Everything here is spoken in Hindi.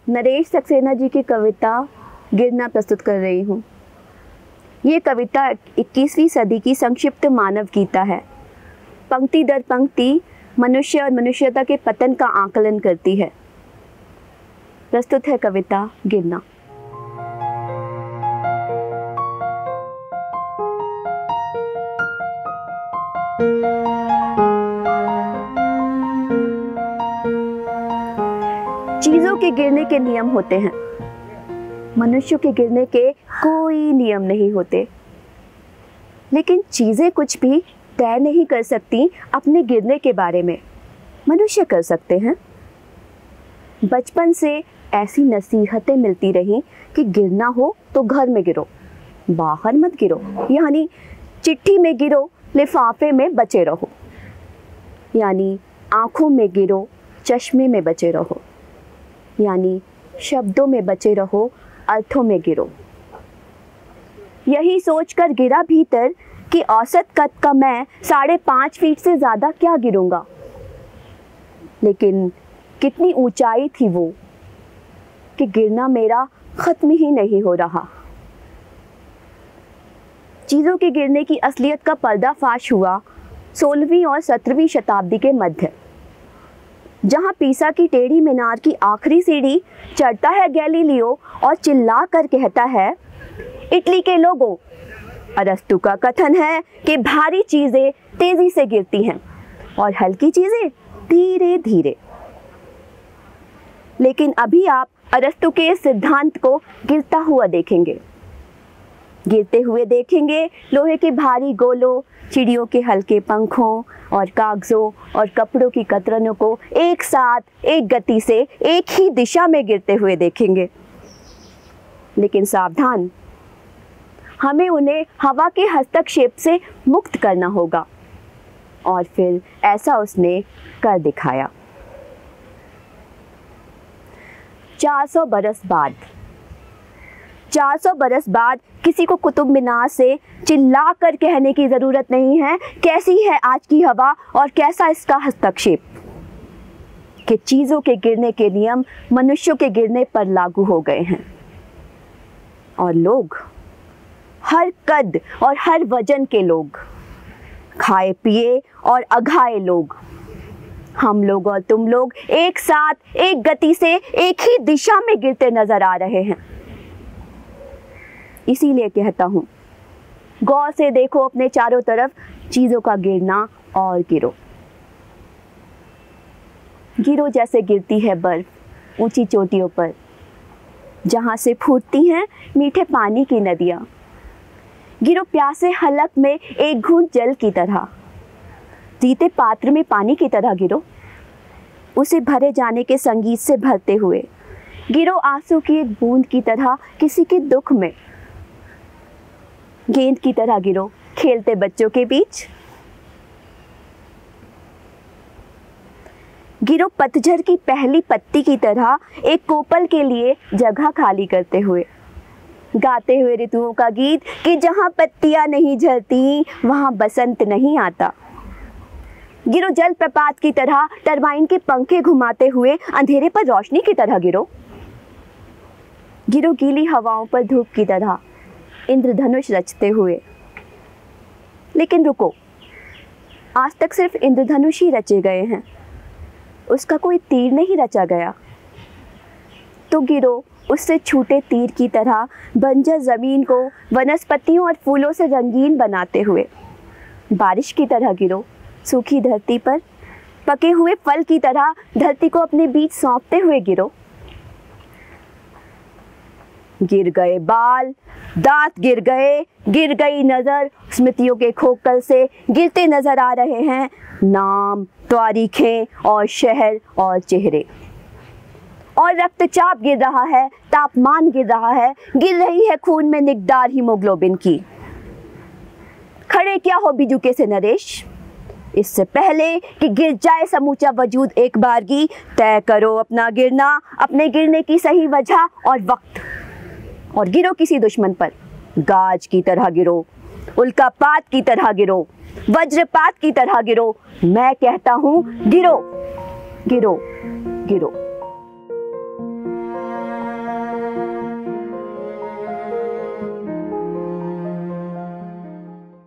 नरेश सक्सेना जी की कविता गिरना प्रस्तुत कर रही हूँ। ये कविता 21वीं सदी की संक्षिप्त मानव गीता है। पंक्ति दर पंक्ति मनुष्य और मनुष्यता के पतन का आकलन करती है। प्रस्तुत है कविता गिरना। चीजों के गिरने के नियम होते हैं, मनुष्यों के गिरने के कोई नियम नहीं होते। लेकिन चीजें कुछ भी तय नहीं कर सकती अपने गिरने के बारे में, मनुष्य कर सकते हैं। बचपन से ऐसी नसीहतें मिलती रहीं कि गिरना हो तो घर में गिरो, बाहर मत गिरो, यानी चिट्ठी में गिरो, लिफाफे में बचे रहो, यानी आंखों में गिरो, चश्मे में बचे रहो, यानी शब्दों में बचे रहो, अर्थों में गिरो। यही सोचकर गिरा भीतर कि औसत कद का मैं 5.5 फीट से ज़्यादा क्या गिरूंगा। लेकिन कितनी ऊंचाई थी वो कि गिरना मेरा ख़त्म ही नहीं हो रहा। चीज़ों के गिरने की असलियत का पर्दाफाश हुआ 16वीं और 17वीं शताब्दी के मध्य, जहाँ पीसा की टेढ़ी मीनार की आखिरी सीढ़ी चढ़ता है गैलीलियो और चिल्ला कर कहता है, इटली के लोगों, अरस्तु का कथन है कि भारी चीज़ें तेज़ी से गिरती हैं और हल्की चीज़ें धीरे धीरे। लेकिन अभी आप अरस्तु के इस सिद्धांत को गिरता हुआ देखेंगे। गिरते हुए देखेंगे लोहे के भारी गोलों, चिड़ियों के हल्के पंखों और कागज़ों और कपड़ों की कतरनों को एक साथ एक गति से एक ही दिशा में गिरते हुए देखेंगे। लेकिन सावधान, हमें उन्हें हवा के हस्तक्षेप से मुक्त करना होगा। और फिर ऐसा उसने कर दिखाया। 400 बरस बाद किसी को कुतुब मीनार से चिल्ला कर कहने की ज़रूरत नहीं है कैसी है आज की हवा और कैसा इसका हस्तक्षेप, कि चीज़ों के गिरने के नियम मनुष्यों के गिरने पर लागू हो गए हैं। और लोग, हर कद और हर वजन के लोग, खाए पिए और अघाए लोग, हम लोग और तुम लोग एक साथ एक गति से एक ही दिशा में गिरते नजर आ रहे हैं। इसीलिए कहता हूँ, गौर से देखो अपने चारों तरफ चीज़ों का गिरना और गिरो। गिरो जैसे गिरती है बर्फ ऊंची चोटियों पर, जहाँ से फूटती हैं मीठे पानी की नदियाँ। गिरो प्यासे हलक में एक घूंट जल की तरह, जीते पात्र में पानी की तरह गिरो, उसे भरे जाने के संगीत से भरते हुए। गिरो आंसू की एक बूंद की तरह किसी के दुख में, गेंद की तरह गिरो खेलते बच्चों के बीच। गिरो पतझड़ की पहली पत्ती की तरह एक कोपल के लिए जगह खाली करते हुए, गाते हुए ऋतुओं का गीत कि जहाँ पत्तियाँ नहीं झरती वहाँ बसंत नहीं आता। गिरो जल प्रपात की तरह टरबाइन के पंखे घुमाते हुए अंधेरे पर रोशनी की तरह गिरो। गिरो गीली हवाओं पर धूप की तरह इंद्रधनुष रचते हुए। लेकिन रुको, आज तक सिर्फ इंद्रधनुष ही रचे गए हैं, उसका कोई तीर नहीं रचा गया। तो गिरो उससे छूटे तीर की तरह बंजर ज़मीन को वनस्पतियों और फूलों से रंगीन बनाते हुए। बारिश की तरह गिरो सूखी धरती पर, पके हुए फल की तरह धरती को अपने बीच सौंपते हुए गिरो। गिर गए बाल, दांत गिर गई नज़र, स्मृतियों के खोखल से गिरते नजर आ रहे हैं नाम, तारीखें और शहर और चेहरे। और रक्तचाप गिर रहा है, तापमान गिर रहा है, गिर रही है खून में निकदार हीमोग्लोबिन की। खड़े क्या हो बिजुके से नरेश, इससे पहले कि गिर जाए समूचा वजूद एक बारगी, तय करो अपना गिरना, अपने गिरने की सही वजह और वक्त। और गिरो किसी दुश्मन पर, गाज की तरह गिरो, उल्कापात की तरह गिरो, वज्रपात की तरह गिरो। मैं कहता हूँ गिरो गिरो गिरो।